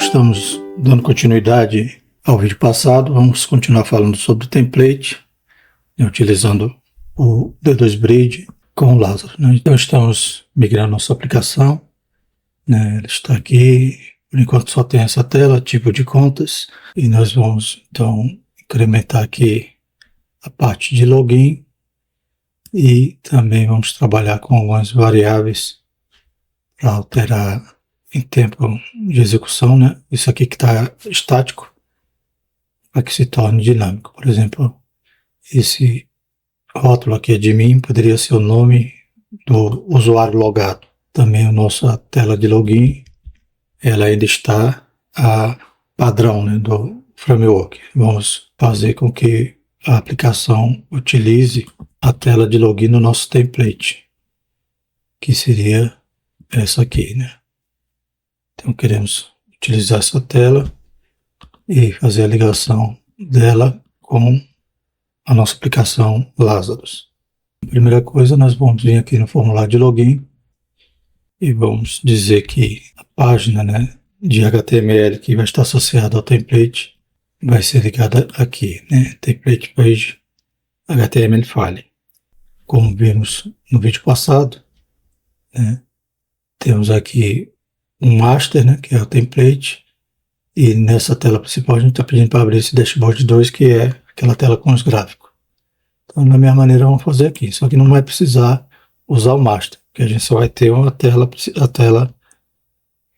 Estamos dando continuidade ao vídeo passado. Vamos continuar falando sobre template, utilizando o D2 Bridge com o Lázaro, né? Então estamos migrando nossa aplicação, né? Ele está aqui, por enquanto só tem essa tela, tipo de contas, e nós vamos então incrementar aqui a parte de login e também vamos trabalhar com algumas variáveis para alterar em tempo de execução, né? Isso aqui que está estático, para que se torne dinâmico. Por exemplo, esse rótulo aqui é de mim, poderia ser o nome do usuário logado. Também a nossa tela de login, ela ainda está a padrão, né, do framework. Vamos fazer com que a aplicação utilize a tela de login no nosso template, que seria essa aqui, né? Então queremos utilizar essa tela e fazer a ligação dela com a nossa aplicação Lazarus. Primeira coisa, nós vamos vir aqui no formulário de login e vamos dizer que a página, né, de HTML que vai estar associada ao template vai ser ligada aqui, né? Template page HTML file. Como vimos no vídeo passado, né, temos aqui um master, né, que é o template, e nessa tela principal a gente está pedindo para abrir esse dashboard 2, que é aquela tela com os gráficos. Então, da mesma maneira, vamos fazer aqui, só que não vai precisar usar o master, porque a gente só vai ter a tela,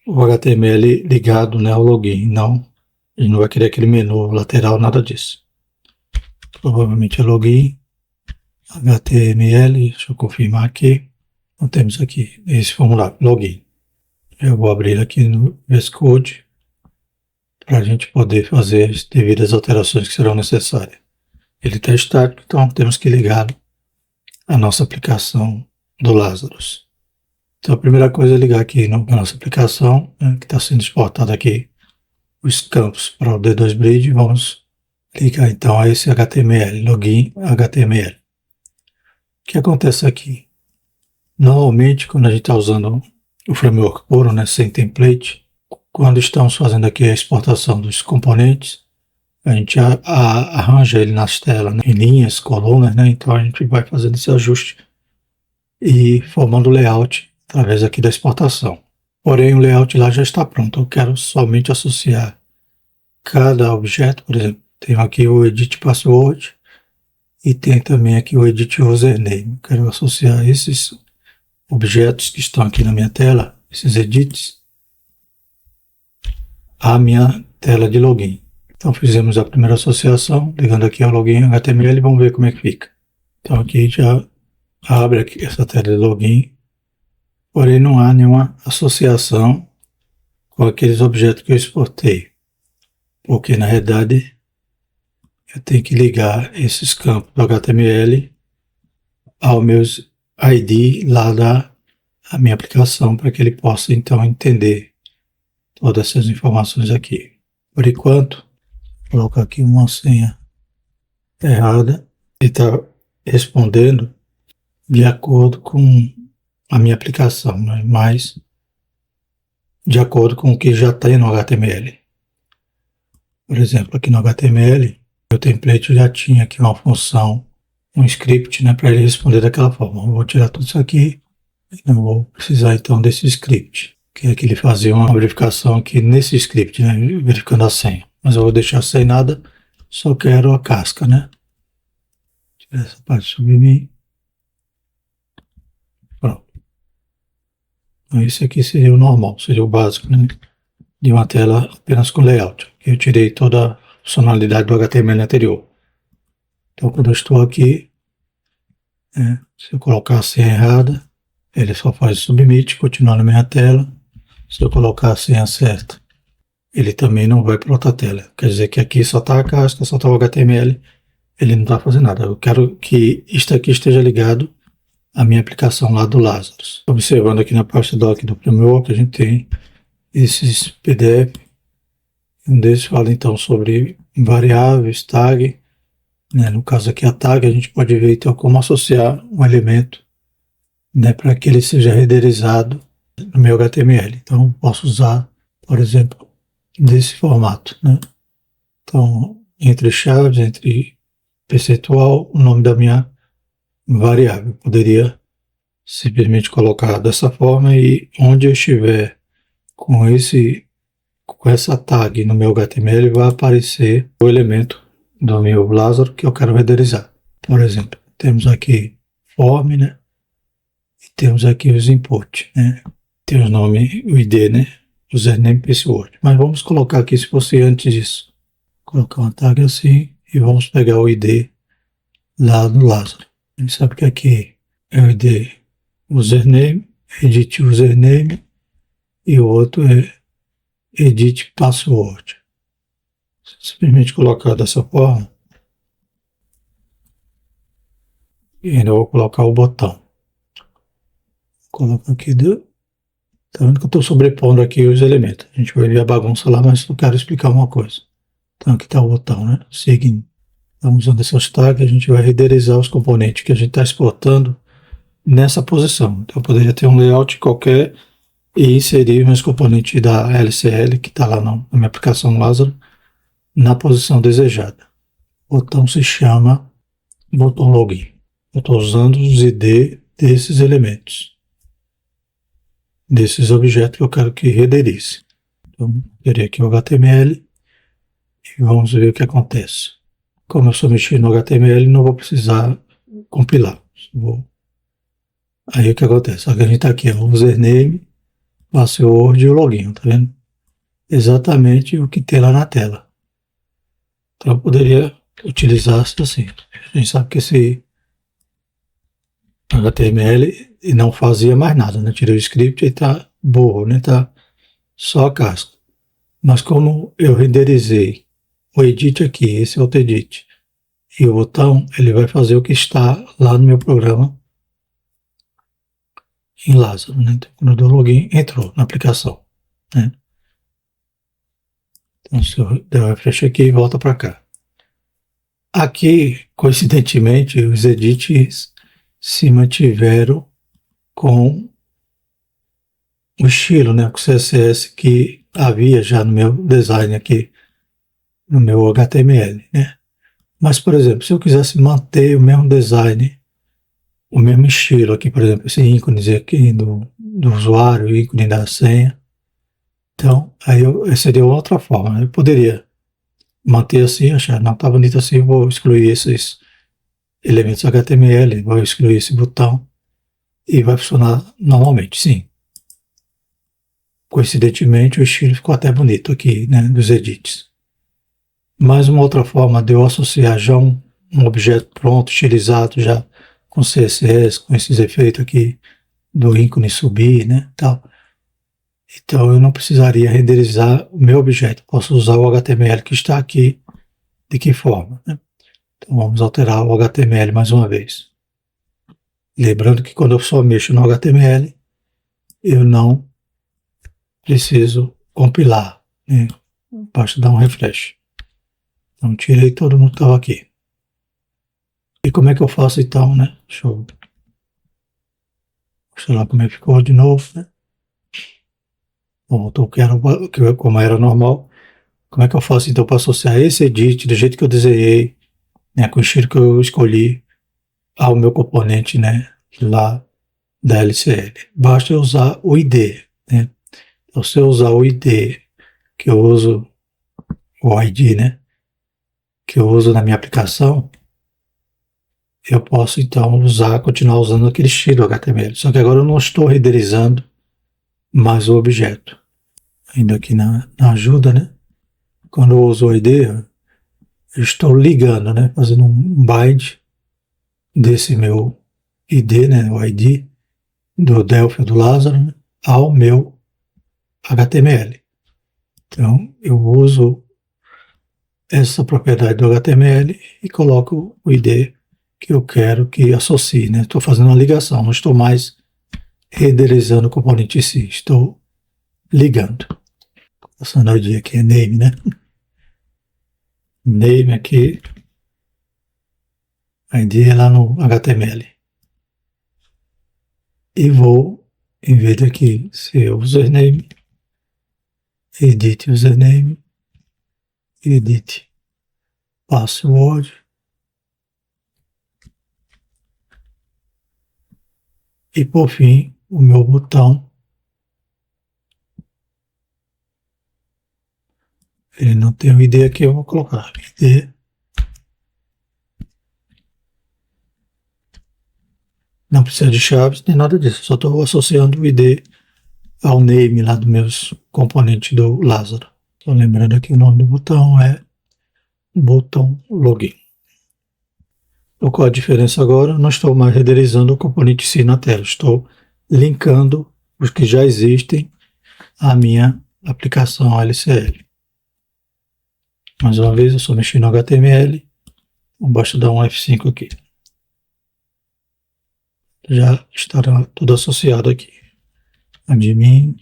o HTML ligado, né, ao login, não, a gente não vai querer aquele menu lateral, nada disso. Provavelmente é login, HTML, deixa eu confirmar aqui, então temos aqui esse formulário, login. Eu vou abrir aqui no VS Code para a gente poder fazer as devidas alterações que serão necessárias. Ele está estático, então temos que ligar a nossa aplicação do Lazarus. Então a primeira coisa é ligar aqui na nossa aplicação, né, que está sendo exportada aqui os campos para o D2 Bridge. Vamos ligar então a esse HTML, login HTML. O que acontece aqui? Normalmente, quando a gente está usando o framework puro, né, sem template, quando estamos fazendo aqui a exportação dos componentes, a gente arranja ele nas telas, né, em linhas, colunas, né, então a gente vai fazendo esse ajuste e formando o layout através aqui da exportação. Porém, o layout lá já está pronto, eu quero somente associar cada objeto. Por exemplo, tenho aqui o edit password e tem também aqui o edit username. Eu quero associar esses objetos que estão aqui na minha tela, esses edits, à minha tela de login. Então fizemos a primeira associação, ligando aqui ao login HTML e vamos ver como é que fica. Então aqui já abre aqui essa tela de login, porém não há nenhuma associação com aqueles objetos que eu exportei, porque na realidade eu tenho que ligar esses campos do HTML aos meus ID lá da minha aplicação, para que ele possa então entender todas essas informações aqui. Por enquanto, vou colocar aqui uma senha errada e está respondendo de acordo com a minha aplicação, né? Mas de acordo com o que já tem no HTML. Por exemplo, aqui no HTML, o template já tinha aqui uma função, um script, né, para ele responder daquela forma. Eu vou tirar tudo isso aqui, eu vou precisar então desse script, que é que ele fazia uma verificação aqui nesse script, né, verificando a senha. Mas eu vou deixar sem nada, só quero a casca, né. Tirar essa parte sobre mim. Pronto. Então esse aqui seria o normal, seria o básico, né, de uma tela apenas com layout. Eu tirei toda a funcionalidade do HTML anterior. Então quando eu estou aqui, se eu colocar a senha errada, ele só faz submit, continuar na minha tela. Se eu colocar a senha certa, ele também não vai para outra tela. Quer dizer que aqui só está a casca, só está o HTML, ele não está fazendo nada. Eu quero que isto aqui esteja ligado à minha aplicação lá do Lazarus. Observando aqui na parte doc do framework, a gente tem esses PDF. Um desses fala então sobre variáveis, tag, né? No caso aqui a tag, a gente pode ver então como associar um elemento, né, para que ele seja renderizado no meu HTML. Então posso usar, por exemplo, desse formato, né? Então, entre chaves, entre percentual, o nome da minha variável. Eu poderia simplesmente colocar dessa forma e onde eu estiver com essa tag no meu HTML vai aparecer o elemento do meu Lázaro que eu quero renderizar. Por exemplo, temos aqui form, né? E temos aqui os input, né? Tem o nome, o ID, né? Username, password. Mas vamos colocar aqui se fosse antes disso. Colocar uma tag assim e vamos pegar o ID lá do Lázaro. A gente sabe que aqui é o ID username, edit username e o outro é edit password. Simplesmente colocar dessa forma e ainda vou colocar o botão. Coloco aqui, tá vendo que eu estou sobrepondo aqui os elementos. A gente vai ver a bagunça lá, mas eu quero explicar uma coisa. Então aqui está o botão, né? Seguindo. Então, usando essas tags, a gente vai renderizar os componentes que a gente está exportando nessa posição. Então eu poderia ter um layout qualquer e inserir meus componentes da LCL, que está lá na minha aplicação Lázaro, na posição desejada. O botão se chama botão login. Eu estou usando os ID desses elementos, desses objetos que eu quero que renderize. Então, terei aqui o HTML e vamos ver o que acontece. Como eu só mexi no HTML, não vou precisar compilar. Aí o que acontece? A gente está aqui, o username, password e o login, tá vendo? Exatamente o que tem lá na tela. Então eu poderia utilizar assim. A gente sabe que esse HTML não fazia mais nada, né? Tirei o script e está burro, né? Está só a casca. Mas como eu renderizei o edit aqui, esse é o edit, e o botão, ele vai fazer o que está lá no meu programa em Lázaro, né? Então, quando eu dou login, entrou na aplicação, né? Então, se eu der um refresh aqui e volta para cá. Aqui, coincidentemente, os edits se mantiveram com o estilo, né, com o CSS que havia já no meu design aqui, no meu HTML, né? Mas, por exemplo, se eu quisesse manter o mesmo design, o mesmo estilo aqui, por exemplo, esse ícone aqui do usuário, o ícone da senha, então, aí seria outra forma, né? Eu poderia manter assim, achar, não está bonito assim, vou excluir esses elementos HTML, vou excluir esse botão e vai funcionar normalmente, sim. Coincidentemente, o estilo ficou até bonito aqui, né, dos edits. Mas uma outra forma de eu associar já um objeto pronto, estilizado, já com CSS, com esses efeitos aqui do ícone subir, né, tal. Então eu não precisaria renderizar o meu objeto, posso usar o HTML que está aqui. De que forma, né? Então vamos alterar o HTML mais uma vez. Lembrando que quando eu só mexo no HTML, eu não preciso compilar, né? Basta dar um refresh. Então tirei todo mundo que estava aqui. E como é que eu faço então, né? Deixa eu mostrar lá como é que ficou de novo, né? Voltou como era normal. Como é que eu faço então para associar esse edit do jeito que eu desenhei, né, com o estilo que eu escolhi, ao meu componente, né, lá da LCL? Basta eu usar o ID, né? Então, se eu usar o ID, que eu uso o ID, né, que eu uso na minha aplicação, eu posso então continuar usando aquele estilo HTML. Só que agora eu não estou renderizando mais o objeto. Ainda aqui na ajuda, né? Quando eu uso o ID, eu estou ligando, né? Fazendo um bind desse meu ID, né? O ID do Delphi, do Lázaro, né, ao meu HTML. Então, eu uso essa propriedade do HTML e coloco o ID que eu quero que associe, né? Estou fazendo uma ligação, não estou mais renderizando o componente em si, estou ligando. Passando o ID aqui é name, né? Name aqui, ID é lá no HTML. E vou, em vez de aqui ser username, edit username, edit password, e por fim o meu botão, ele não tem o ID aqui, eu vou colocar ID, não precisa de chaves nem nada disso, só estou associando o ID ao name lá dos meus componentes do Lázaro. Então lembrando que o nome do botão é botão login. Qual a diferença agora? Não estou mais renderizando o componente C na tela, estou linkando os que já existem à minha aplicação LCL. Mais uma vez, eu só mexi no HTML, basta dar um F5 aqui. Já estará tudo associado aqui. Admin,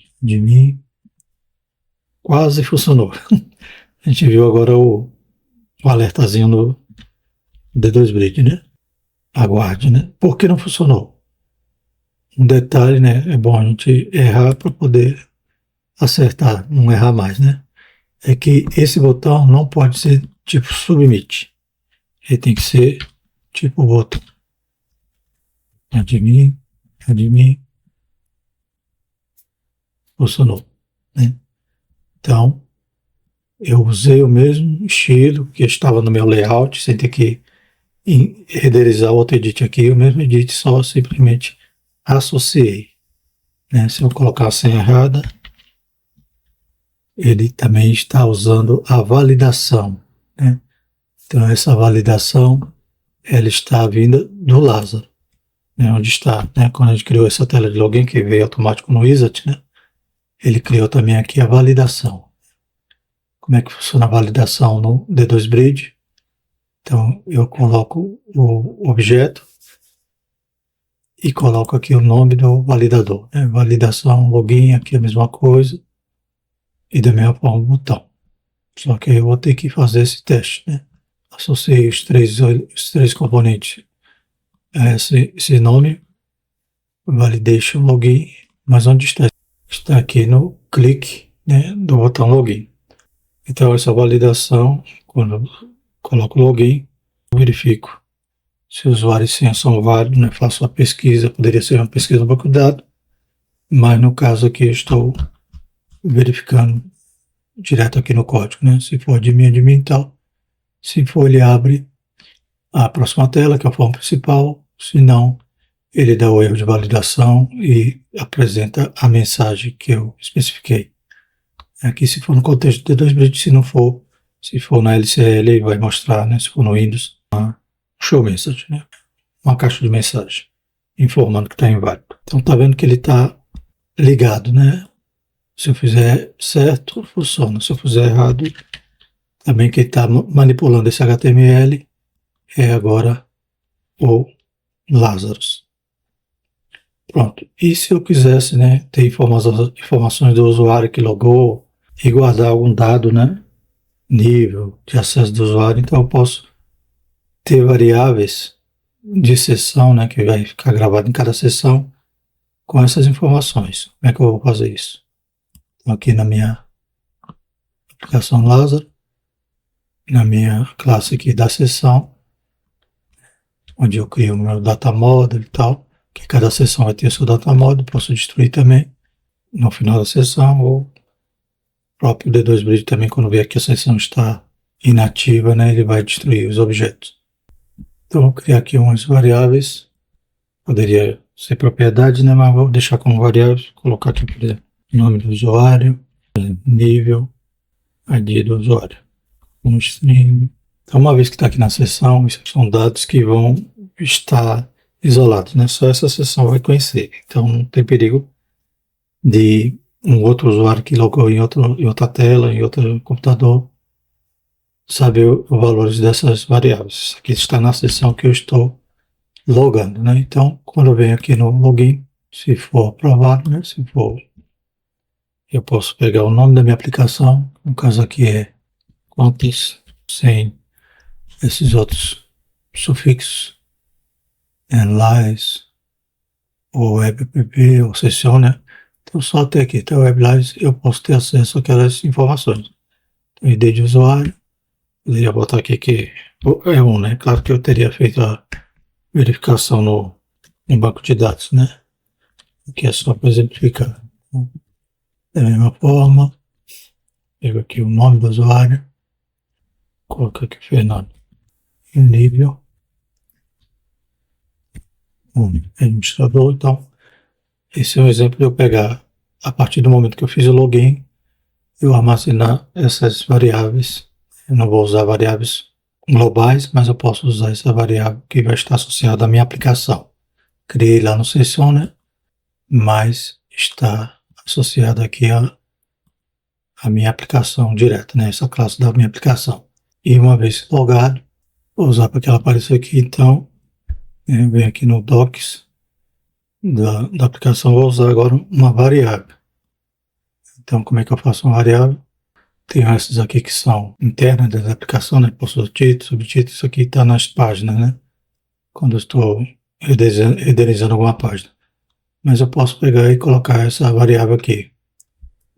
quase funcionou. A gente viu agora o alertazinho do D2Bridge, né? Aguarde, né? Por que não funcionou? Um detalhe, né? É bom a gente errar para poder acertar, não errar mais, né? É que esse botão não pode ser tipo submit. Ele tem que ser tipo botão. Admin, funcionou, né? Então, eu usei o mesmo estilo que estava no meu layout, sem ter que renderizar outro edit aqui, o mesmo edit, só simplesmente associei, né? Se eu colocar a senha errada, ele também está usando a validação, né? Então essa validação, ela está vinda do Lázaro, né? Onde está, né? Quando a gente criou essa tela de login, que veio automático no Wizard, né? Ele criou também aqui a validação. Como é que funciona a validação no D2Bridge? Então eu coloco o objeto e coloco aqui o nome do validador, né? Validação, login, aqui a mesma coisa, e da mesma forma o botão. Só que eu vou ter que fazer esse teste, né? Associei os três componentes a esse nome, validation, login, mas onde está? Está aqui no clique, né, do botão login. Então essa validação, quando eu coloco login, eu verifico se o usuário e senha são válidos, né? Faço a pesquisa, poderia ser uma pesquisa no banco de dados, mas no caso aqui eu estou verificando direto aqui no código, né? Se for admin e tal, se for ele abre a próxima tela, que é a forma principal, se não, ele dá o erro de validação e apresenta a mensagem que eu especifiquei. Aqui se for no contexto de D2Bridge, se não for, se for na LCL, ele vai mostrar, né? Se for no Windows, uma show message, né? Uma caixa de mensagem informando que está inválido. Então tá vendo que ele está ligado, né? Se eu fizer certo, funciona. Se eu fizer errado, também quem está manipulando esse HTML é agora o Lazarus. Pronto. E se eu quisesse, né, ter informações do usuário que logou e guardar algum dado, né, nível de acesso do usuário, então eu posso ter variáveis de sessão, né, que vai ficar gravado em cada sessão com essas informações. Como é que eu vou fazer isso? Então, aqui na minha aplicação Lázaro, na minha classe aqui da sessão, onde eu crio o meu data model e tal, que cada sessão vai ter seu data model, posso destruir também no final da sessão, ou o próprio D2Bridge também, quando ver que a sessão está inativa, né, ele vai destruir os objetos. Então vou criar aqui umas variáveis, poderia ser propriedade, né, mas vou deixar como variáveis, colocar aqui por exemplo, nome do usuário, nível, ID do usuário, um string. Então uma vez que está aqui na sessão, esses são dados que vão estar isolados, né? Só essa sessão vai conhecer. Então não tem perigo de um outro usuário que logou em outra tela, em outro computador, saber os valores dessas variáveis. Isso aqui está na sessão que eu estou logando, né? Então, quando eu venho aqui no login, se for aprovado, né? Se for, eu posso pegar o nome da minha aplicação, no caso aqui é contas, sem esses outros sufixos, analyze, ou app, ou session, né? Então, só até aqui, até o WebLive, eu posso ter acesso àquelas informações. Então, ID de usuário, poderia botar aqui que é um, né? Claro que eu teria feito a verificação no banco de dados, né? Aqui é só para exemplificar. Da mesma forma, pego aqui o nome do usuário, coloco aqui Fernando, e o nível, administrador. Então, esse é um exemplo de eu pegar, a partir do momento que eu fiz o login, eu armazenar essas variáveis. Eu não vou usar variáveis globais, mas eu posso usar essa variável que vai estar associada à minha aplicação. Criei lá no Sessioner, mas está associada aqui à minha aplicação direta, né? Essa classe da minha aplicação. E uma vez logado, vou usar para que ela apareça aqui, então, eu venho aqui no Docs da aplicação, vou usar agora uma variável. Então, como é que eu faço uma variável? Tenho essas aqui que são internas da aplicação, né? Posso título, subtítulo, isso aqui está nas páginas, né? Quando eu estou renderizando alguma página. Mas eu posso pegar e colocar essa variável aqui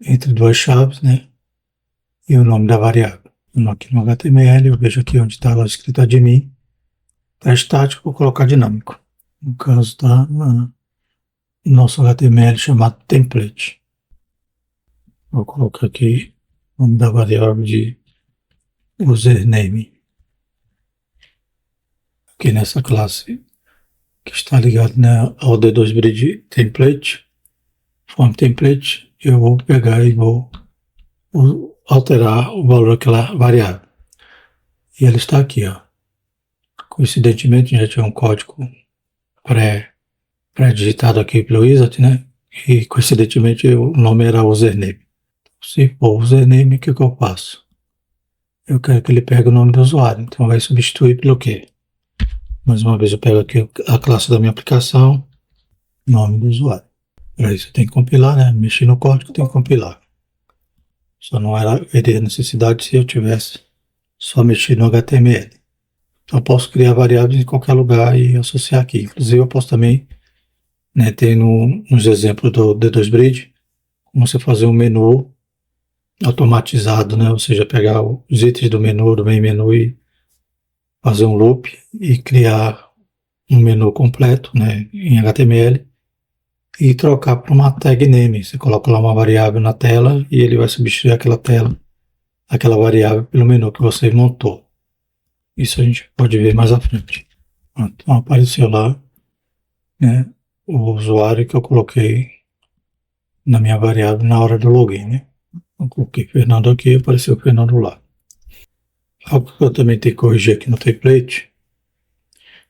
entre duas chaves, né? E o nome da variável. Aqui no HTML, eu vejo aqui onde está lá escrito admin. Está estático, vou colocar dinâmico. No caso, está no nosso HTML chamado template. Vou colocar aqui o nome da variável de username. Aqui nessa classe que está ligado, né, ao D2Bridge template, form template, eu vou pegar e vou alterar o valor daquela variável. E ele está aqui, ó. Coincidentemente, já tinha um código pré-digitado aqui pelo Wizard, né? E coincidentemente o nome era username. Se for username, o que eu faço? Eu quero que ele pegue o nome do usuário, então vai substituir pelo quê? Mais uma vez eu pego aqui a classe da minha aplicação, nome do usuário. Para isso eu tenho que compilar, né? Mexer no código, tem que compilar. Só não haveria necessidade se eu tivesse só mexido no HTML. Então eu posso criar variáveis em qualquer lugar e associar aqui. Inclusive eu posso também, né, ter nos exemplos do D2Bridge, como você fazer um menu automatizado, né? Ou seja, pegar os itens do main menu e fazer um loop e criar um menu completo, né, em HTML e trocar para uma tag name. Você coloca lá uma variável na tela e ele vai substituir aquela variável pelo menu que você montou. Isso a gente pode ver mais à frente. Então apareceu lá, né, o usuário que eu coloquei na minha variável na hora do login, né? Eu coloquei Fernando aqui e apareceu o Fernando lá. Algo que eu também tenho que corrigir aqui no template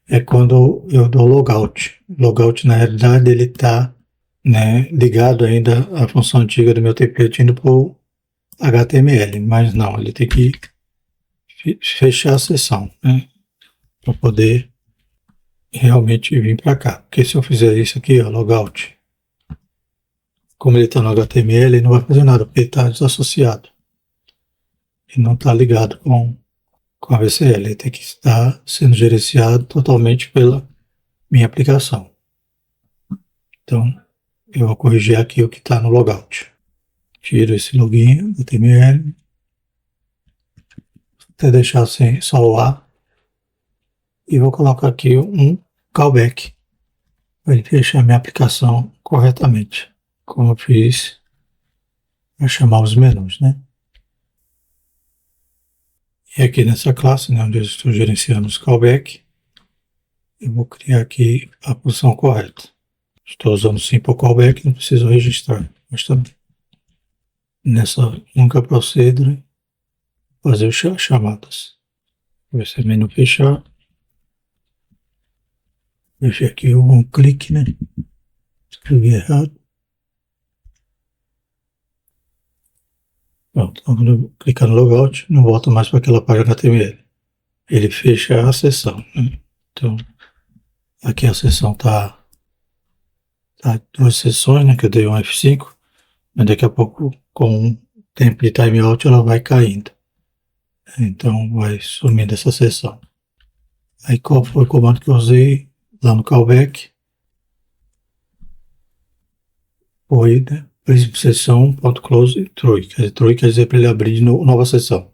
é quando eu dou logout. Logout, na realidade, ele está, né, ligado ainda à função antiga do meu template indo para o HTML, mas não, ele tem que fechar a sessão, né, para poder realmente vir para cá. Porque se eu fizer isso aqui, ó, logout, como ele está no HTML, ele não vai fazer nada, porque ele está desassociado. Ele não está ligado com a VCL, ele tem que estar sendo gerenciado totalmente pela minha aplicação. Então, eu vou corrigir aqui o que está no logout. Tiro esse login, HTML, até deixar sem só o A, e vou colocar aqui um callback para ele fechar a minha aplicação corretamente, como eu fiz para chamar os menus, né? E aqui nessa classe, né, onde eu estou gerenciando os callback, eu vou criar aqui a posição correta. Estou usando simple callback, não preciso registrar, mas também nessa nunca procedure, fazer as chamadas. Vai ser menu fechar. Deixei aqui um clique, né? Escrevi errado. Pronto, quando eu clicar no logout, não volta mais para aquela página HTML. Ele fecha a sessão, né? Então, aqui a sessão tá duas sessões, né? Que eu dei um F5, mas daqui a pouco, com o tempo de timeout, ela vai caindo. Então, vai sumindo essa sessão. Aí, qual foi o comando que eu usei lá no callback? foi, né, Prism sessão, ponto close, true. True quer dizer para ele abrir de nova sessão.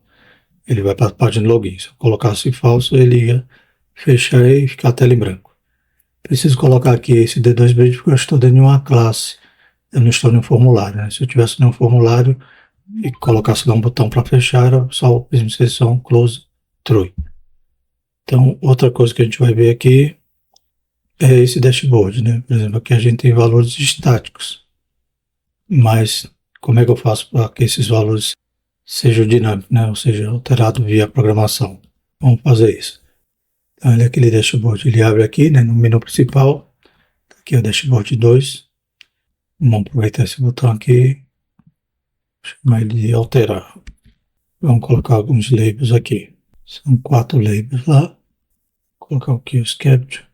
Ele vai para a página de login. Se eu colocasse falso, ele ia fechar e ficar a tela em branco. Preciso colocar aqui esse D2Bridge porque eu estou dentro de uma classe. Eu não estou em um formulário, né? Se eu tivesse em um formulário e colocasse lá um botão para fechar, era só o Prism sessão, close, true. Então, outra coisa que a gente vai ver aqui é esse dashboard, né? Por exemplo, aqui a gente tem valores estáticos. Mas como é que eu faço para que esses valores sejam dinâmicos, né? Ou seja, alterados via programação? Vamos fazer isso. Então, ele é aquele dashboard, ele abre aqui, né, no menu principal. Aqui é o dashboard 2. Vamos aproveitar esse botão aqui, chamar ele de alterar. Vamos colocar alguns labels aqui. São 4 labels lá. Vou colocar aqui os capture.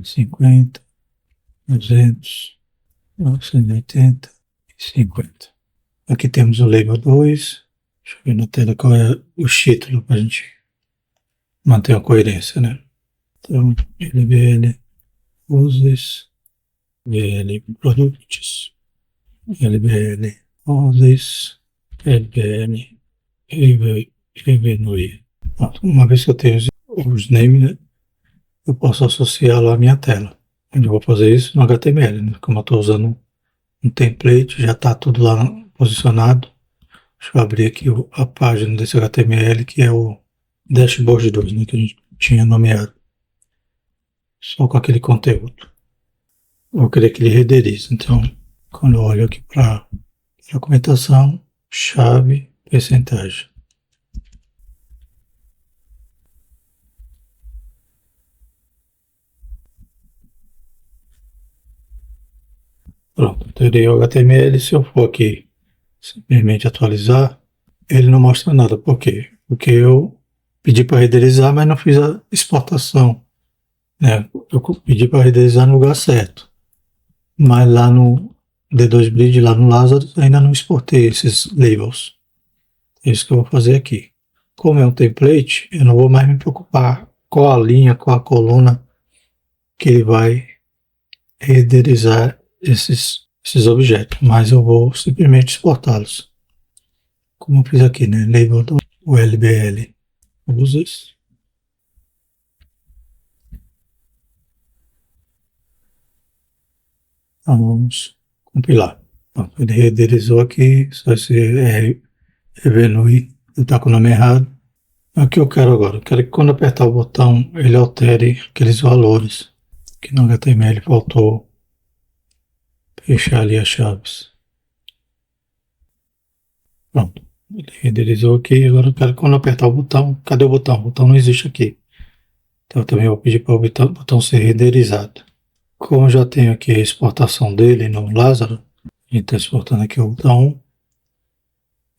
50, 200, 980 e 50. Aqui temos o label 2. Deixa eu ver na tela qual é o título para a gente manter a coerência, né? Então, LBL uses, LBL products, LBL uses, LBL revenue. Uma vez que eu tenho os names, né, eu posso associá-lo à minha tela. Eu vou fazer isso no HTML, né? Como eu estou usando um template, já está tudo lá posicionado. Deixa eu abrir aqui a página desse HTML, que é o Dashboard 2, né, que a gente tinha nomeado. Só com aquele conteúdo. Eu vou querer que ele renderize. Então, quando eu olho aqui para a documentação, chave, percentagem. Pronto, terei o HTML. Se eu for aqui simplesmente atualizar, ele não mostra nada. Por quê? Porque eu pedi para renderizar, mas não fiz a exportação, né? Eu pedi para renderizar no lugar certo, mas lá no D2Bridge, lá no Lazarus, ainda não exportei esses labels. É isso que eu vou fazer aqui. Como é um template, eu não vou mais me preocupar qual a linha, qual a coluna que ele vai renderizar esses objetos, mas eu vou simplesmente exportá-los. Como eu fiz aqui, né? Label do LBL users. Então vamos compilar. Pronto, ele renderizou aqui, só esse revenue, ele está com o nome errado. O que eu quero agora? Eu quero que quando apertar o botão, ele altere aqueles valores que no HTML faltou fechar ali as chaves. Pronto, ele renderizou aqui. Agora eu quero que quando apertar o botão, cadê o botão? O botão não existe aqui. Então eu também vou pedir para o botão ser renderizado. Como eu já tenho aqui a exportação dele no Lázaro, a gente está exportando aqui o botão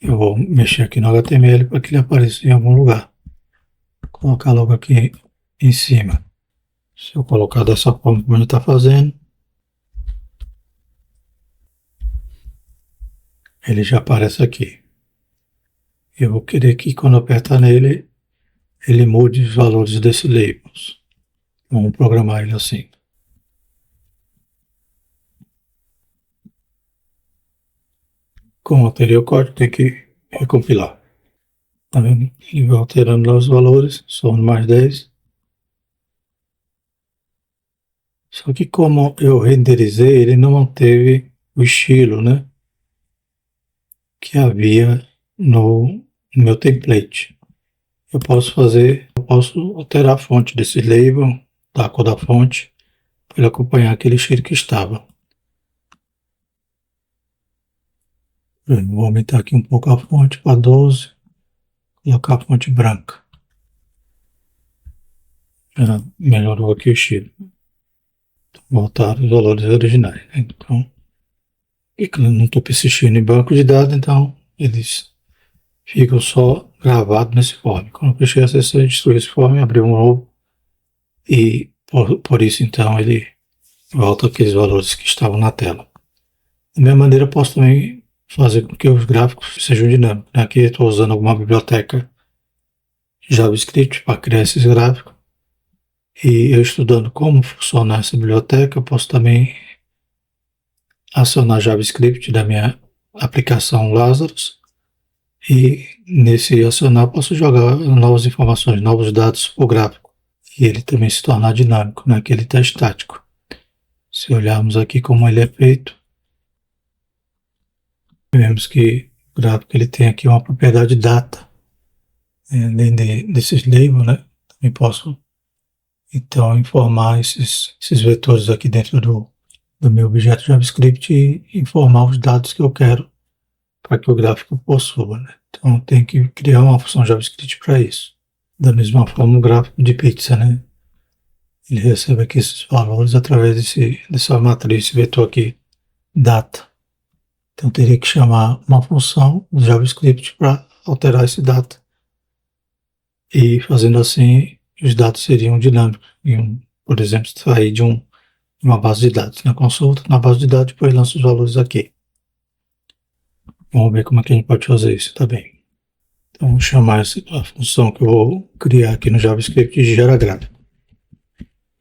1. Eu vou mexer aqui no HTML para que ele apareça em algum lugar. Vou colocar logo aqui em cima. Se eu colocar dessa forma como ele está fazendo, ele já aparece aqui. Eu vou querer que quando eu apertar nele, ele mude os valores desses labels. Vamos programar ele assim. Como alterei o código, tem que recompilar. Tá vendo? Ele vai alterando lá os valores, somando mais 10. Só que como eu renderizei, ele não manteve o estilo, né, que havia no meu template. Eu posso alterar a fonte desse label, a cor da fonte, para ele acompanhar aquele estilo que estava. Vou aumentar aqui um pouco a fonte para 12, colocar a fonte branca. Já melhorou aqui o estilo. Voltar os valores originais. Então, não estou persistindo em banco de dados, então eles ficam só gravados nesse form. Quando eu fechei a sessão, eu destruí esse form, abri um novo e por isso então ele volta aqueles valores que estavam na tela. Da mesma maneira, eu posso também fazer com que os gráficos sejam dinâmicos. Aqui eu estou usando alguma biblioteca JavaScript para criar esses gráficos. E eu estudando como funciona essa biblioteca, eu posso também acionar JavaScript da minha aplicação Lazarus e nesse acionar eu posso jogar novas informações, novos dados para o gráfico e ele também se tornar dinâmico, não é que ele está estático. Se olharmos aqui como ele é feito, vemos que o gráfico ele tem aqui uma propriedade data, além desses labels, né? Também posso então informar esses vetores aqui dentro do meu objeto JavaScript e informar os dados que eu quero para que o gráfico possua, né? Então tem que criar uma função JavaScript para isso. Da mesma forma o gráfico de pizza, né? Ele recebe aqui esses valores através dessa matriz, esse vetor aqui, data. Então teria que chamar uma função do JavaScript para alterar esse data. E fazendo assim, os dados seriam dinâmicos. Por exemplo, sair de uma base de dados. Na consulta, na base de dados, depois lança os valores aqui. Vamos ver como é que a gente pode fazer isso também. Então, vou chamar a função que eu vou criar aqui no JavaScript de GeraGráfico,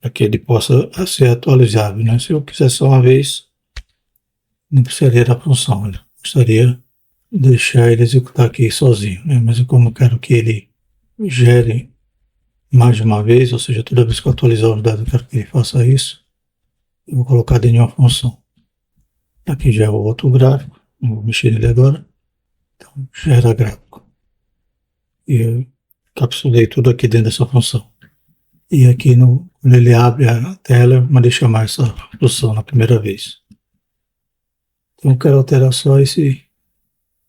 para que ele possa ser atualizável, né? Se eu quiser só uma vez, não precisaria da função, né? Gostaria de deixar ele executar aqui sozinho, né? Mas como eu quero que ele gere mais de uma vez, ou seja, toda vez que eu atualizar os dados, eu quero que ele faça isso, eu vou colocar dentro de uma função. Aqui já é o outro gráfico, não vou mexer nele agora. Então, gera gráfico. E eu capsulei tudo aqui dentro dessa função. E aqui, quando ele abre a tela, eu mandei chamar essa função na primeira vez. Então, eu quero alterar só essa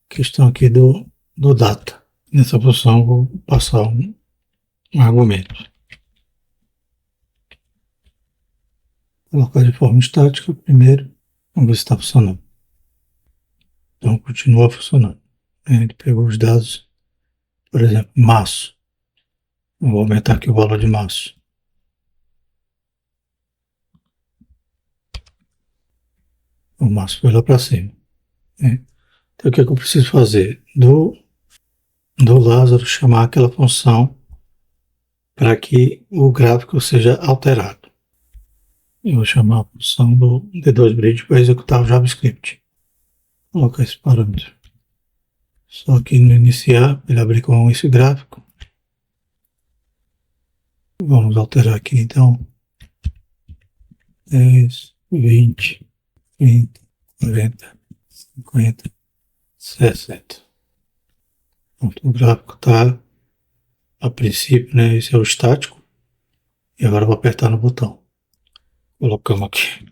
questão aqui do data. Nessa função, eu vou passar um argumento. Colocar de forma estática primeiro, vamos ver se está funcionando. Então continua funcionando. Ele pegou os dados, por exemplo, março. Eu vou aumentar aqui o valor de março. O março foi lá para cima. Então o que é que eu preciso fazer? Do Lázaro chamar aquela função para que o gráfico seja alterado. Eu vou chamar a função do D2Bridge para executar o JavaScript. Vou colocar esse parâmetro. Só aqui no iniciar, ele abre com esse gráfico. Vamos alterar aqui então. 10, 20, 30, 40, 50, 60. Pronto, o gráfico está, a princípio, né? Esse é o estático. E agora eu vou apertar no botão. Colocamos aqui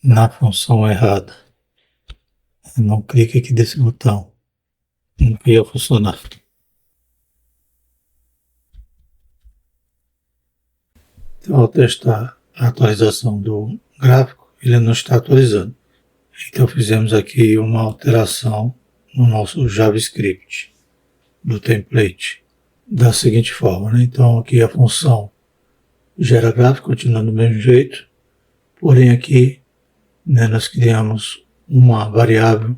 na função errada. Não clique aqui desse botão. Não ia funcionar. Então, ao testar a atualização do gráfico, ele não está atualizando. Então, fizemos aqui uma alteração no nosso JavaScript do template da seguinte forma, né? Então, aqui a função gera gráfico, continuando do mesmo jeito, porém aqui, né, nós criamos uma variável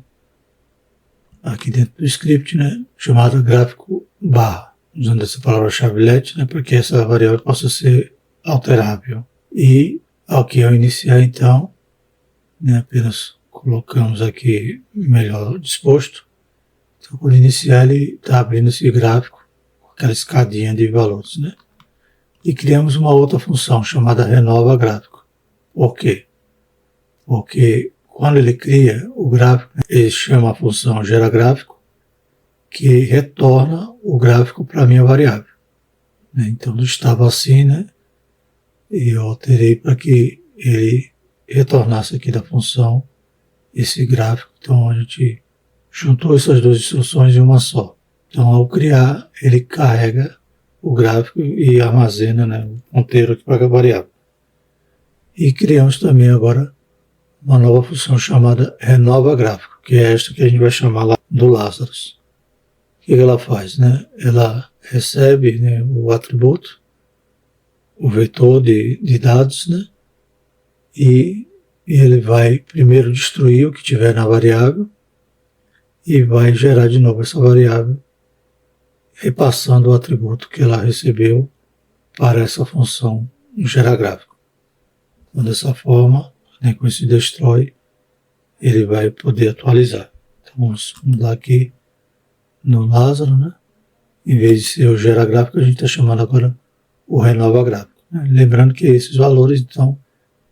aqui dentro do script, né, chamada gráfico barra, usando essa palavra-chave let, né, para que essa variável possa ser alterável. E aqui ao iniciar, então, né, apenas colocamos aqui melhor disposto. Então, quando iniciar, ele está abrindo esse gráfico com aquela escadinha de valores, né? E criamos uma outra função chamada renova gráfico. Por quê? Porque quando ele cria o gráfico, ele chama a função gera gráfico, que retorna o gráfico para a minha variável. Então, não estava assim, né? E eu alterei para que ele retornasse aqui da função esse gráfico. Então, a gente juntou essas duas instruções em uma só. Então, ao criar, ele carrega o gráfico e armazena, né, o ponteiro aqui para a variável. E criamos também agora uma nova função chamada renova gráfico, que é esta que a gente vai chamar lá do Lazarus. O que ela faz, né? Ela recebe, né, o atributo, o vetor de dados, né? E ele vai primeiro destruir o que tiver na variável e vai gerar de novo essa variável, repassando o atributo que ela recebeu para essa função gerar gráfico. Então, dessa forma, né, com esse destroy, ele vai poder atualizar. Então vamos mudar aqui no Lázaro, né? Em vez de ser o gera gráfico, a gente está chamando agora o renova gráfico. Né? Lembrando que esses valores, então,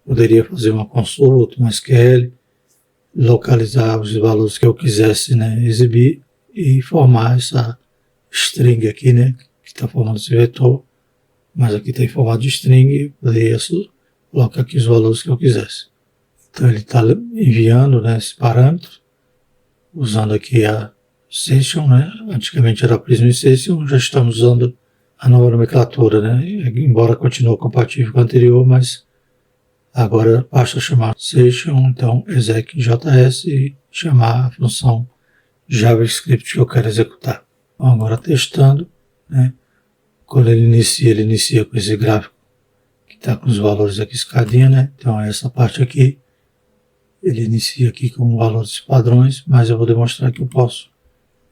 poderia fazer uma consulta, uma SQL, localizar os valores que eu quisesse, né, exibir e formar essa string aqui, né, que está formando esse vetor, mas aqui está em formato de string, poderia colocar aqui os valores que eu quisesse. Então ele está enviando, né, esse parâmetro, usando aqui a session, né, antigamente era prism e session, já estamos usando a nova nomenclatura, né, embora continue compatível com a anterior, mas agora basta chamar session, então exec.js e chamar a função JavaScript que eu quero executar. Então, agora testando, né? Quando ele inicia com esse gráfico que está com os valores aqui escadinha, né? Então essa parte aqui, ele inicia aqui com valores padrões, mas eu vou demonstrar que eu posso,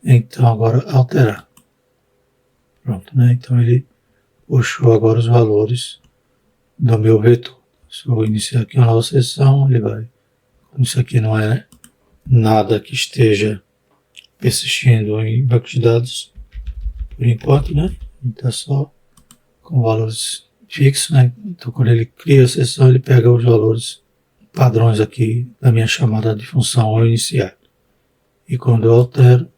então agora alterar. Pronto, né? Então ele puxou agora os valores do meu vetor. Se eu iniciar aqui uma nova sessão, ele vai, como isso aqui não é nada que esteja persistindo em banco de dados, por enquanto, né? Está só com valores fixos, né? Então quando ele cria a sessão, ele pega os valores padrões aqui da minha chamada de função ao iniciar. E quando eu altero,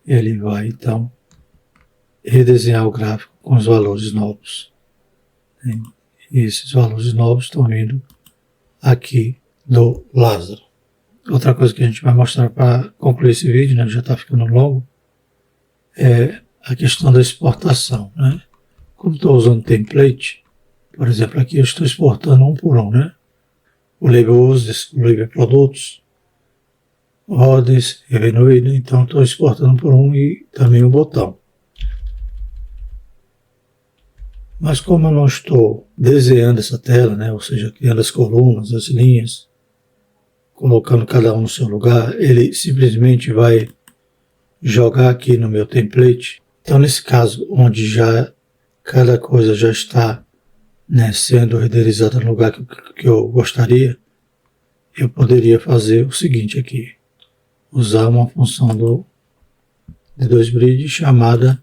ele vai então redesenhar o gráfico com os valores novos. E esses valores novos estão vindo aqui do Lázaro. Outra coisa que a gente vai mostrar para concluir esse vídeo, né, já está ficando longo, é a questão da exportação, né? Como estou usando template, por exemplo, aqui eu estou exportando um por um, né? O label uses, o label produtos, ordens, revenue, né? Então estou exportando um por um e também o botão. Mas como eu não estou desenhando essa tela, né, ou seja, criando as colunas, as linhas, colocando cada um no seu lugar, ele simplesmente vai jogar aqui no meu template. Então, nesse caso, onde já cada coisa já está, né, sendo renderizada no lugar que eu gostaria, eu poderia fazer o seguinte aqui, usar uma função do D2Bridge chamada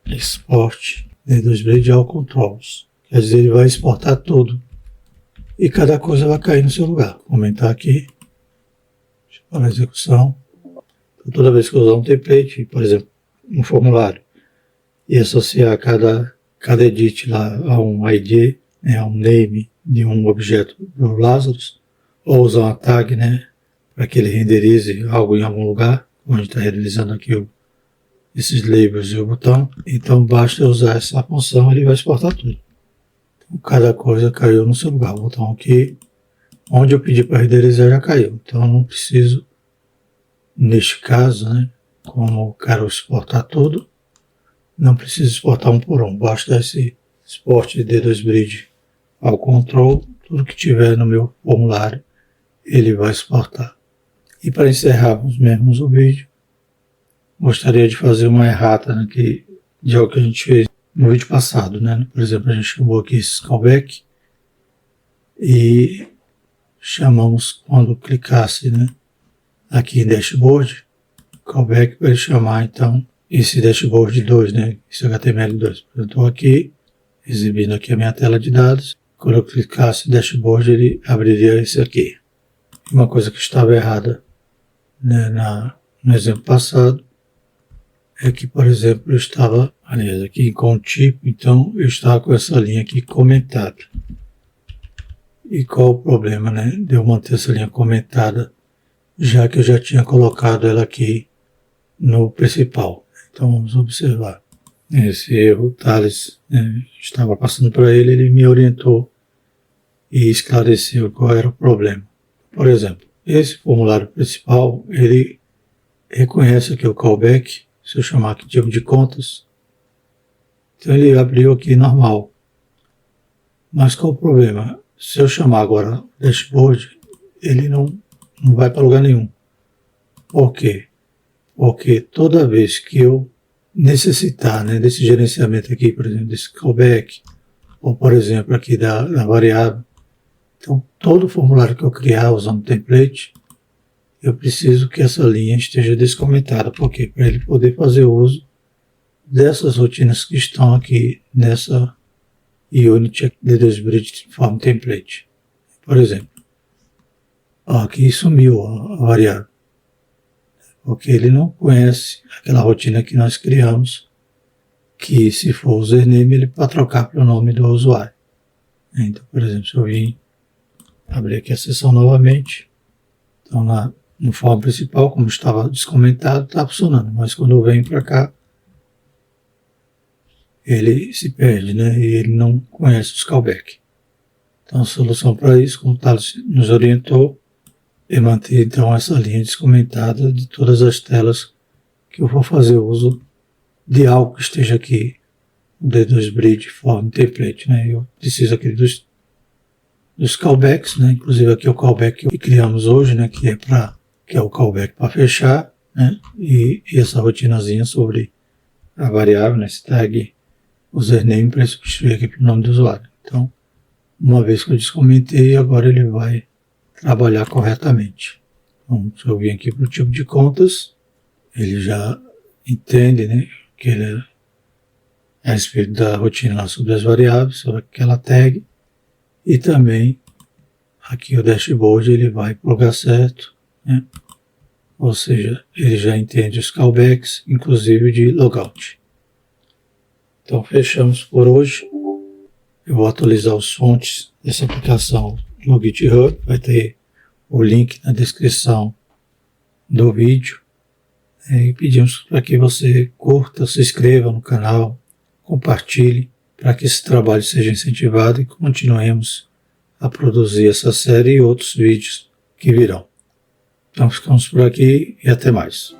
export D2Bridge all controls. Quer dizer, ele vai exportar tudo e cada coisa vai cair no seu lugar. Vou aumentar aqui para a execução. Então, toda vez que eu usar um template, por exemplo, um formulário, e associar cada edit lá a um ID, né, a um name de um objeto do Lazarus, ou usar uma tag, né, para que ele renderize algo em algum lugar, onde está renderizando aqui esses labels e o botão. Então basta usar essa função, ele vai exportar tudo. Então, cada coisa caiu no seu lugar. O botão aqui, onde eu pedi para renderizar, já caiu. Então eu não preciso, neste caso, né, como eu quero exportar tudo, não preciso exportar um por um. Basta esse export D2Bridge ao control, tudo que tiver no meu formulário, ele vai exportar. E para encerrarmos mesmo o vídeo, gostaria de fazer uma errata, né, de algo que a gente fez no vídeo passado, né? Por exemplo, a gente chamou aqui esse callback e chamamos quando clicasse, né, aqui em dashboard, callback para ele chamar então esse dashboard 2, né, esse HTML2. Eu estou aqui exibindo aqui a minha tela de dados. Quando eu clicasse em dashboard, ele abriria esse aqui. Uma coisa que estava errada, né, no exemplo passado é que, por exemplo, eu estava, aliás, aqui com o tipo, então eu estava com essa linha aqui comentada. E qual o problema, né, de eu manter essa linha comentada, já que eu já tinha colocado ela aqui no principal. Então vamos observar. Esse erro, o Thales, né, estava passando para ele, ele me orientou e esclareceu qual era o problema. Por exemplo, esse formulário principal, ele reconhece aqui o callback. Se eu chamar aqui tipo de contas, então ele abriu aqui normal. Mas qual o problema? Se eu chamar agora dashboard, ele não vai para lugar nenhum. Por quê? Porque toda vez que eu necessitar, né, desse gerenciamento aqui, por exemplo, desse callback, ou por exemplo aqui da variável, então todo formulário que eu criar usando template, eu preciso que essa linha esteja descomentada. Por quê? Para ele poder fazer uso dessas rotinas que estão aqui nessa Unity D2Bridge Form Template. Por exemplo, aqui sumiu a variável, porque ele não conhece aquela rotina que nós criamos, que se for username, ele para trocar para o nome do usuário. Então, por exemplo, se eu vim abrir aqui a sessão novamente, então no form principal, como estava descomentado, está funcionando, mas quando eu venho para cá, ele se perde, né? E ele não conhece os callback. Então a solução para isso, como o Thales nos orientou, é manter então essa linha descomentada de todas as telas que eu vou fazer uso de algo que esteja aqui no D2Bridge Form Template, né? Eu preciso aqui dos callbacks, né? Inclusive aqui é o callback que criamos hoje, né? Que é o callback para fechar, né? E essa rotinazinha sobre a variável, né? Esse tag username para substituir aqui para o nome do usuário. Então, uma vez que eu descomentei, agora ele vai trabalhar corretamente. Então, se eu vir aqui para o tipo de contas, ele já entende, né, que ele é a respeito da rotina lá sobre as variáveis, sobre aquela tag, e também aqui o dashboard ele vai para o lugar certo, né? Ou seja, ele já entende os callbacks, inclusive de logout. Então fechamos por hoje. Eu vou atualizar os fontes dessa aplicação no GitHub, vai ter o link na descrição do vídeo. E pedimos para que você curta, se inscreva no canal, compartilhe, para que esse trabalho seja incentivado e continuemos a produzir essa série e outros vídeos que virão. Então ficamos por aqui e até mais.